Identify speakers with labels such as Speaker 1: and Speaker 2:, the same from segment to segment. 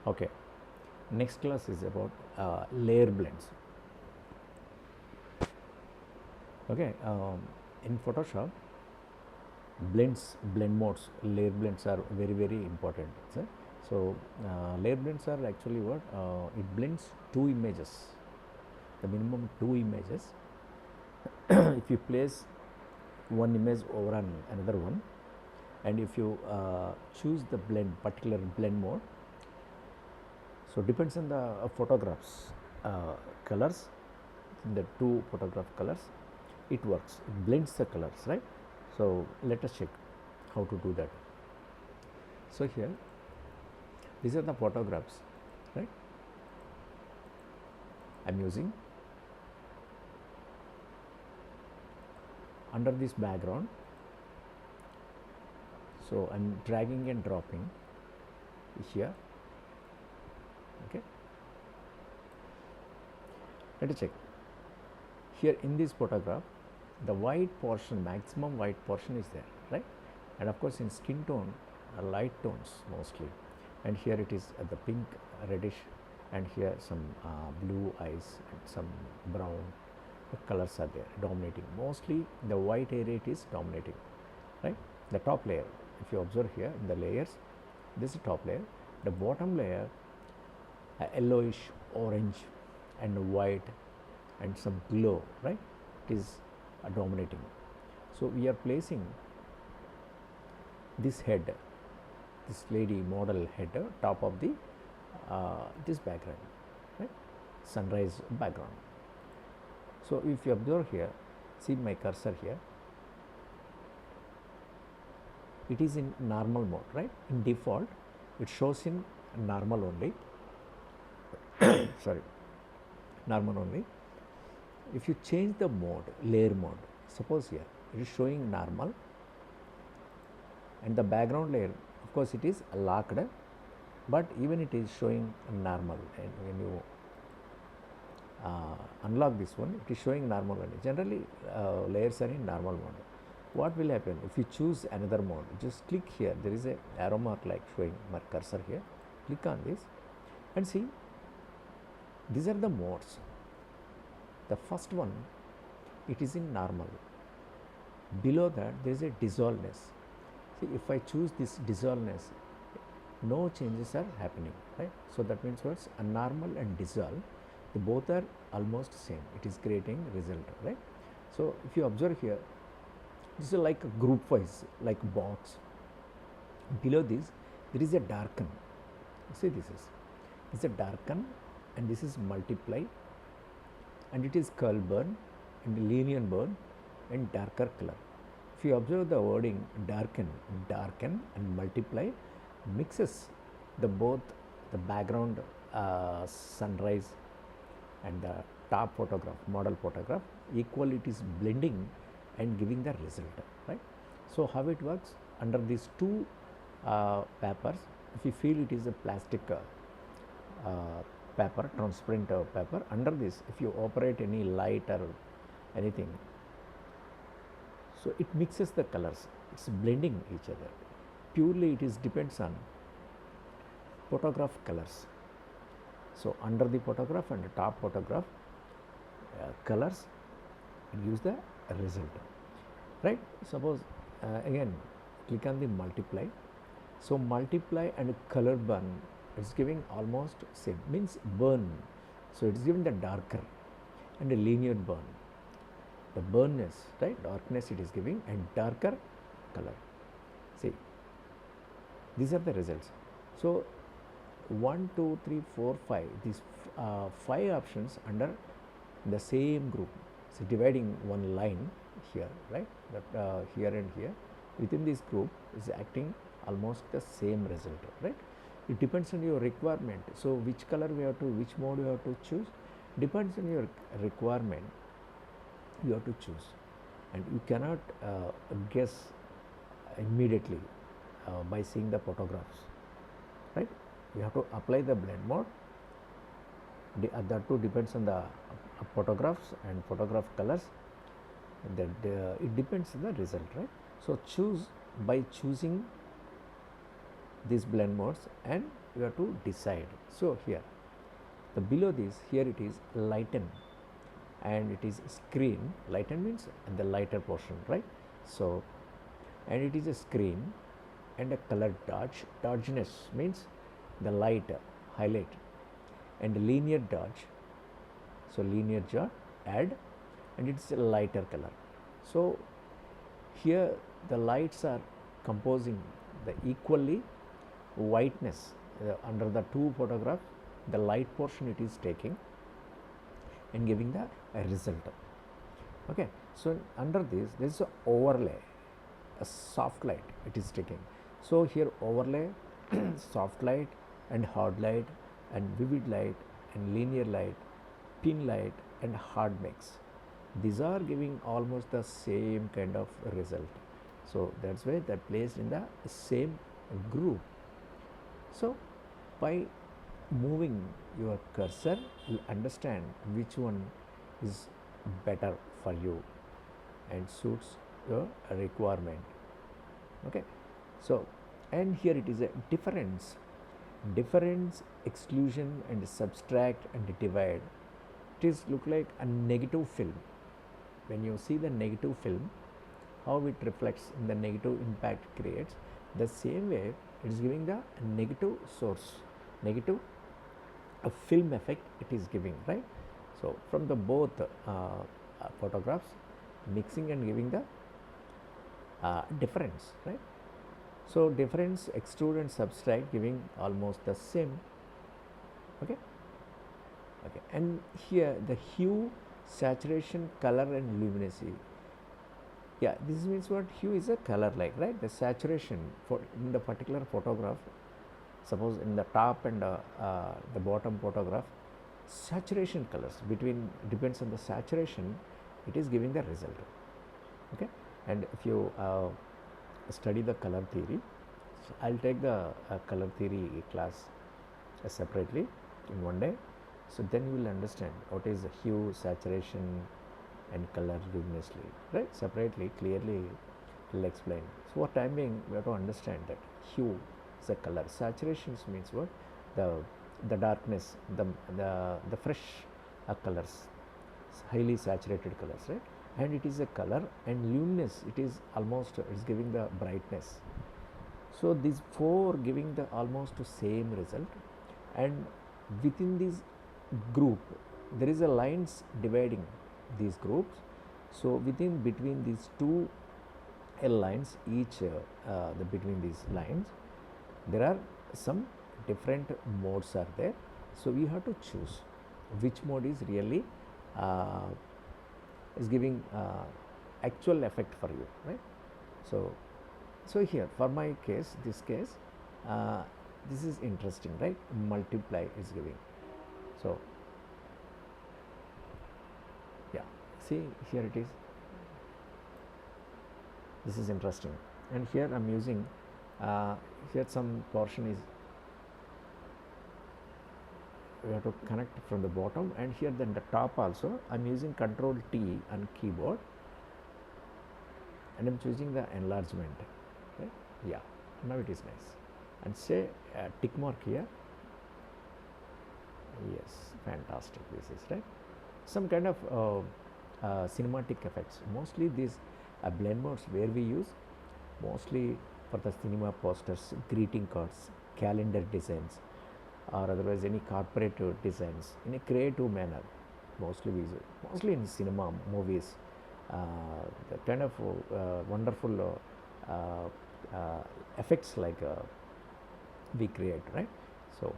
Speaker 1: Okay, next class is about layer blends. Okay, in Photoshop, blend modes, layer blends are very important. So layer blends are actually what it blends two images, the minimum two images. If you place one image over another one, and if you choose the particular blend mode, so depends on the photographs colors, the two photograph colors, it works, it blends the colors, right? So let us check how to do that. So here these are the photographs, right? I'm using under this background, so I'm dragging and dropping here. Okay, let us check here. In this photograph, the white portion, maximum white portion is there, right? And of course in skin tone, light tones mostly, and here it is the pink, reddish, and here some blue eyes and some brown colors are there dominating. Mostly the white area it is dominating, right? The top layer, if you observe here in the layers, this is top layer. The bottom layer, yellowish, orange and white and some glow, right? It is dominating. So we are placing this head, this lady model head, top of the this background, right? Sunrise background. So if you observe here, see my cursor here, it is in normal mode, right? In default it shows in normal only. Sorry, normal only. If you change the mode, layer mode, suppose here it is showing normal, and the background layer, of course it is locked, but even it is showing normal, and when you unlock this one, it is showing normal only. Generally layers are in normal mode. What will happen if you choose another mode? Just click here, there is a arrow mark like showing my cursor here, click on this and see, these are the modes. The first one, it is in normal. Below that there is a dissolveness. See, if I choose this dissolveness, no changes are happening, right? So that means what's a normal and dissolve, the both are almost same. It is creating result, right? So if you observe here, this is like a group wise, like a box. Below this there is a darken. See, this is a darken, and this is multiply, and it is curl burn and linear burn and darker color. If you observe the wording darken and multiply, mixes the both the background sunrise and the top photograph, model photograph, equally it is blending and giving the result, right? So how it works under these two papers, if you feel it is a plastic paper, transparent paper, under this if you operate any light or anything, so it mixes the colors, it's blending each other. Purely it is depends on photograph colors. So under the photograph and the top photograph colors, it gives the result, right? Suppose again click on the multiply. So multiply and color burn, it's giving almost same, means burn. So it's giving the darker and a linear burn. The burnness, right, darkness it is giving, and darker color. See, these are the results. So 1, 2, 3, 4, 5, these 5 options under the same group. So dividing one line here, right, that here and here, within this group is acting almost the same result, right? It depends on your requirement. So which color we have to, which mode you have to choose, depends on your requirement, you have to choose, and you cannot guess immediately by seeing the photographs, right? You have to apply the blend mode. That too depends on the photographs and photograph colors, that it depends on the result, right? So choose by choosing these blend modes and you have to decide. So here, the below this, here it is lighten, and it is screen. Lighten means the lighter portion, right? So, and it is a screen and a color dodge. Dodginess means the light highlight, and linear dodge. So linear dodge add, and it's a lighter color. So here the lights are composing the equally whiteness under the two photographs. The light portion it is taking and giving the result. Okay, so under this there is a overlay, a soft light it is taking. So here overlay, soft light and hard light and vivid light and linear light, pin light and hard mix. These are giving almost the same kind of result. So that's why they're placed in the same group. So by moving your cursor, you'll understand which one is better for you and suits your requirement. Okay, so and here it is a difference, exclusion and subtract and divide. It is look like a negative film. When you see the negative film, how it reflects in the negative impact creates, the same way it is giving the negative source, negative a film effect it is giving, right? So from the both photographs, mixing and giving the difference, right? So difference, extrude and subtract giving almost the same. Okay, okay, and here the hue, saturation, color and luminosity. Yeah, this means what? Hue is a color like, right? The saturation for in the particular photograph, suppose in the top and the bottom photograph, saturation colors between depends on the saturation, it is giving the result. Okay, and if you study the color theory, so I'll take the color theory class separately in one day. So then you will understand what is hue, saturation and color luminously, right? Separately, clearly will explain. So for time being, we have to understand that hue is a color. Saturation means what? The darkness, the fresh colors, highly saturated colors, right? And it is a color, and luminous it is almost it's giving the brightness. So these four giving the almost same result, and within this group there is a lines dividing these groups. So within between these two lines, each between these lines there are some different modes are there. So we have to choose which mode is really is giving actual effect for you, right? So here for my case, this case, this is interesting, right? Multiply is giving. So yeah, see here it is. This is interesting, and here I'm using here some portion is we have to connect from the bottom, and here then the top also I'm using Control T on keyboard, and I'm choosing the enlargement, right? Yeah, now it is nice, and say tick mark here. Yes, fantastic, this is right. Some kind of cinematic effects, mostly these blend modes where we use mostly for the cinema posters, greeting cards, calendar designs, or otherwise any corporate designs in a creative manner. Mostly we use it, mostly in cinema, movies, the kind of wonderful effects like we create, right? So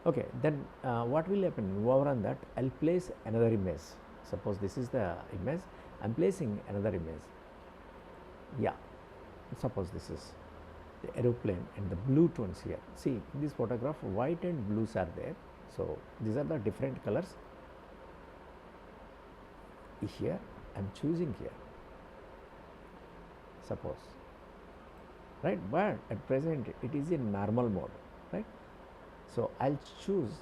Speaker 1: okay, then what will happen over on that, I'll place another image. Suppose this is the image, I'm placing another image. Yeah, suppose this is the aeroplane and the blue tones here. See, in this photograph white and blues are there. So these are the different colors. Here I'm choosing here, suppose, right? But at present it is in normal mode, right? So I'll choose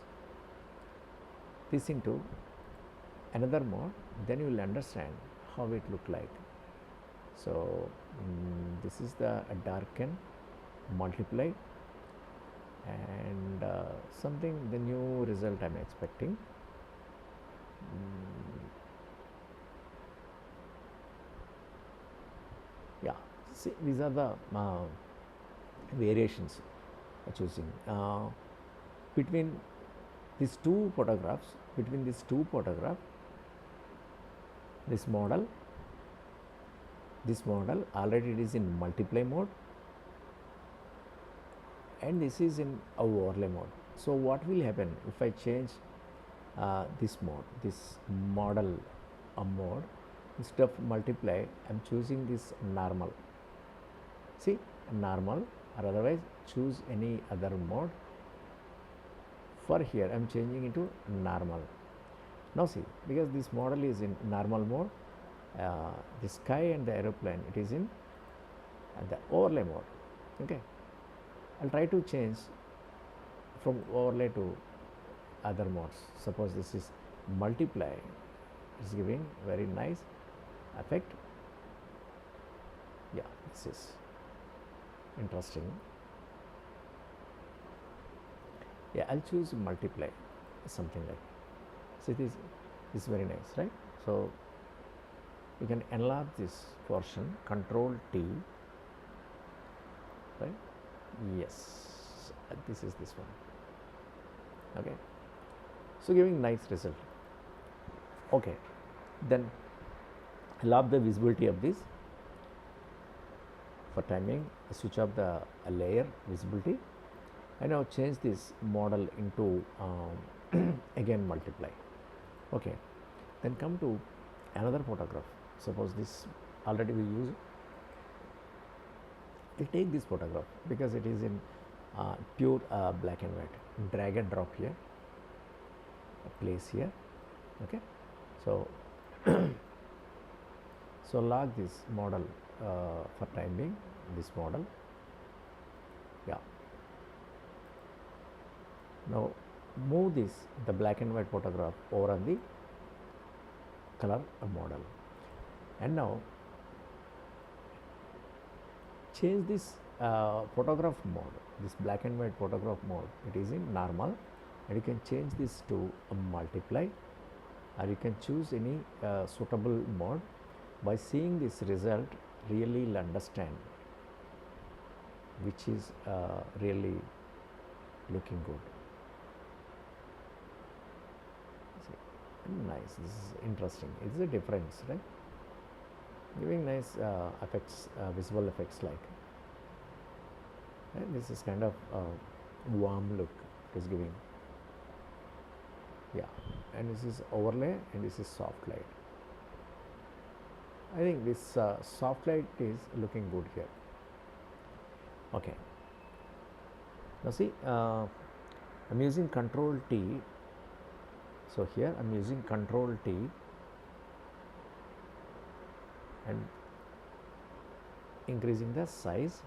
Speaker 1: this into another mode, then you will understand how it look like. So this is the darken, multiply, and something the new result I'm expecting. Yeah, see, these are the variations choosing between these two photographs. Between these two photographs, this model already it is in multiply mode, and this is in overlay mode. So what will happen if I change this model mode? Instead of multiply, I'm choosing this normal. See, normal, or otherwise choose any other mode. For here I'm changing into normal. Now see, because this model is in normal mode, the sky and the aeroplane, it is in the overlay mode. Okay, I'll try to change from overlay to other modes. Suppose this is multiply, it's giving very nice effect. Yeah, this is interesting. Yeah, I'll choose multiply, something like. So this is very nice, right? So you can enlarge this portion, Control T, right? Yes, this is this one. Okay, so giving nice result. Okay, then love the visibility of this. For timing, switch off the layer visibility. I now change this model into again multiply. Okay, then come to another photograph. Suppose this already we use. We'll take this photograph because it is in pure black and white. Drag and drop here, place here. Okay, so so log this model for time being, this model. Yeah. Now move the black and white photograph over on the color model, and now change this photograph mode, this black and white photograph mode. It is in normal, and you can change this to a multiply, or you can choose any suitable mode. By seeing this result, really you'll understand which is really looking good. Nice, this is interesting. It's a difference, right? Giving nice effects, visual effects like. Right? This is kind of warm look it is giving. Yeah, and this is overlay and this is soft light. I think this soft light is looking good here. Okay. Now see, I'm using Control T. So here I'm using Control T and increasing the size.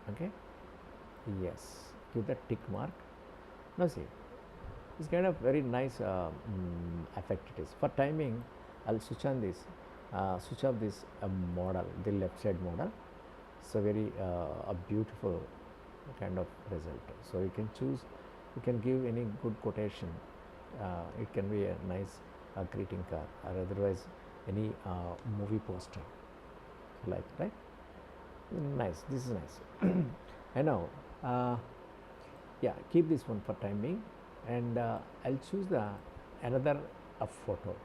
Speaker 1: Okay. Yes. Give the tick mark. Now see, it's kind of very nice effect it is. For timing, I'll switch on this, switch off this model, the left side model. So very a beautiful kind of result. So you can choose, you can give any good quotation. It can be a nice greeting card, or otherwise any movie poster, like, right? Nice. This is nice. And now, yeah, keep this one for time being, and I'll choose the another photo.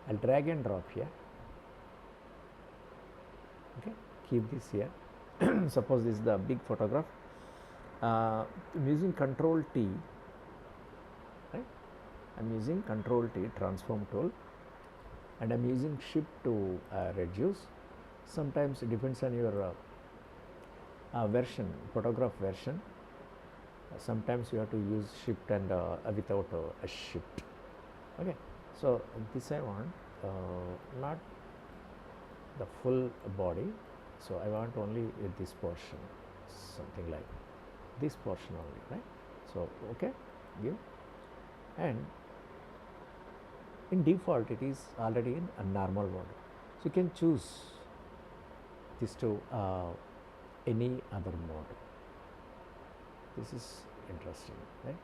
Speaker 1: I'll drag and drop here. Okay, keep this here. Suppose this is the big photograph. I'm using Control T, right? I'm using Control T, transform tool, and I'm using Shift to reduce. Sometimes it depends on your version, photograph version. Sometimes you have to use Shift and without a Shift. Okay, so this I want not the full body, so I want only this portion, something like this portion only, right? So okay, give, and in default it is already in a normal mode, so you can choose this to any other mode. This is interesting, right?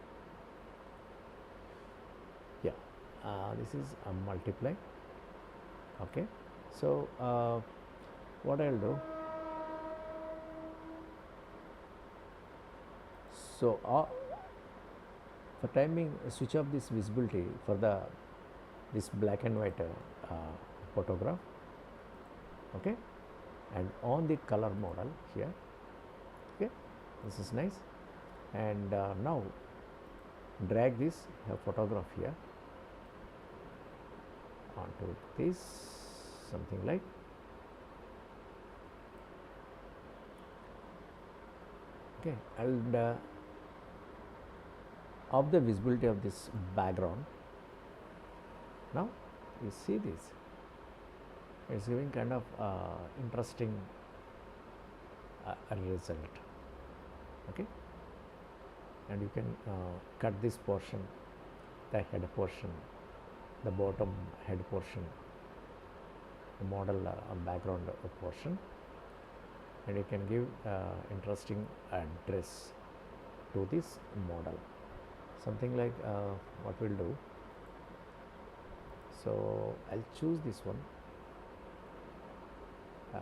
Speaker 1: Yeah, this is a multiply. Okay, so what I'll do, so for timing, switch off this visibility for this black and white photograph. Okay, and on the color model here. Okay, this is nice. And now drag this photograph here onto this, something like. Okay, and of the visibility of this background. Now you see this, it's giving kind of interesting result. Okay, and you can cut this portion, the head portion, the bottom head portion, the model background portion, and you can give interesting address to this model, something like what we'll do. So I'll choose this one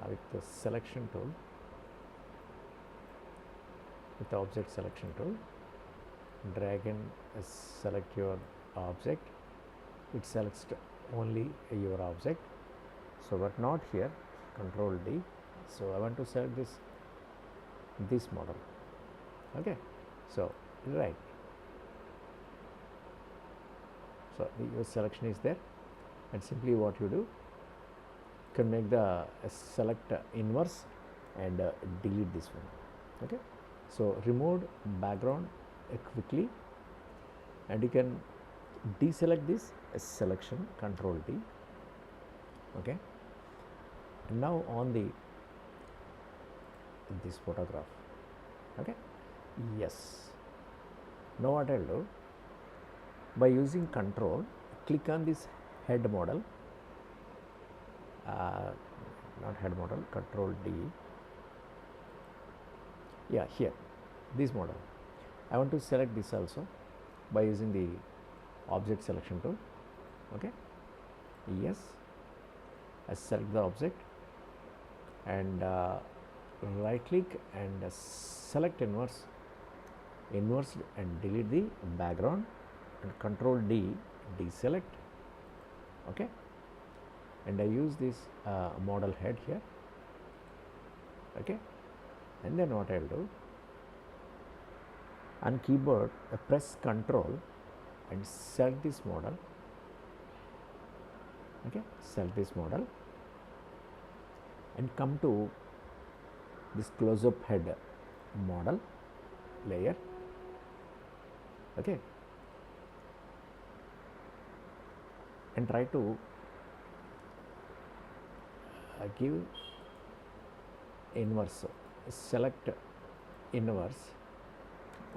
Speaker 1: with the selection tool, with the object selection tool, drag and select your object. It selects only your object, so but not here. Control D. So I want to select this model. Okay, so right, so your selection is there, and simply what you do, you can make the select inverse and delete this one. Okay, so remove background quickly, and you can deselect this selection, Control D. Okay, and now on this photograph. Okay, yes, now what I'll do, by using Control, click on this head model, not head model, Control D. Yeah, here, this model. I want to select this also by using the object selection tool. Okay, yes, I select the object and right click and select inverse and delete the background, and Control D, deselect. Okay, and I use this model head here. Okay, and then what I'll do, on keyboard press Control and select this model. Okay, select this model and come to this close-up head model layer. Okay, and try to give inverse, select inverse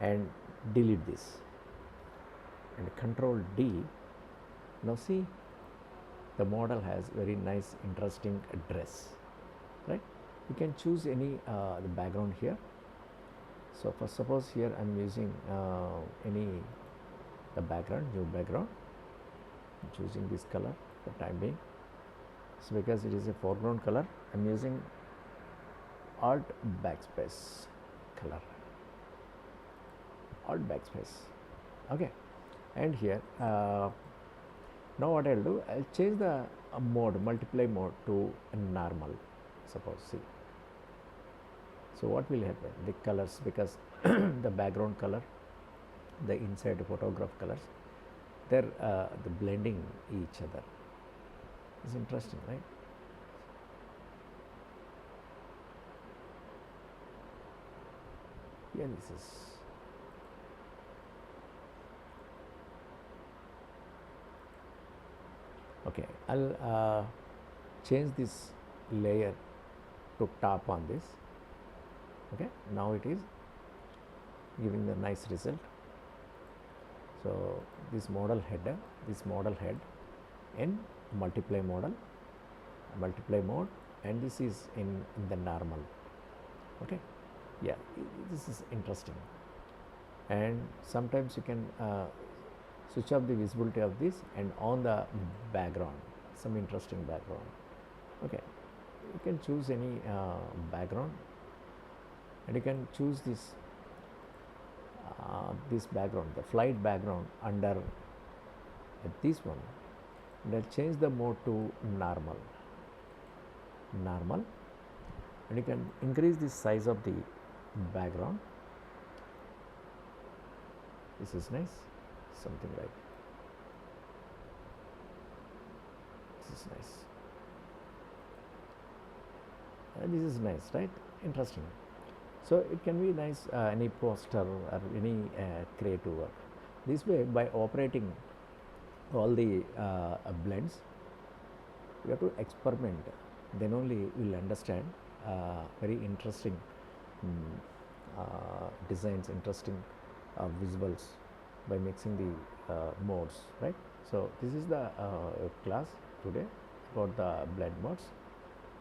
Speaker 1: and delete this, and Control D. Now see, the model has very nice interesting dress, right? You can choose any the background here. So for suppose here I'm using the background, new background. I'm choosing this color for time being. So because it is a foreground color, I'm using Alt backspace color, Alt backspace. Okay, and here now what I'll do, I'll change the mode, multiply mode to normal, suppose. See, so what will happen, the colors, because the background color, the inside photograph colors, they're the blending each other. It's interesting, right? Yeah, this is okay. I'll change this layer to top on this. Okay, now it is giving the nice result. So this model header, this model head in multiply mode, and this is in the normal. Okay, yeah, this is interesting. and sometimes you can switch off the visibility of this and on the background, some interesting background. Okay, you can choose any background, and you can choose this background, the flight background, under this one, and I'll change the mode to normal, and you can increase the size of the background. This is nice, something like this is nice, and this is nice, right? Interesting. So it can be nice, any poster or any creative work. This way, by operating all the blends, you have to experiment, then only you will understand very interesting designs, interesting visuals by mixing the modes, right? So this is the class today about the blend modes.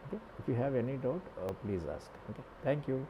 Speaker 1: Okay, if you have any doubt, please ask. Okay, thank you.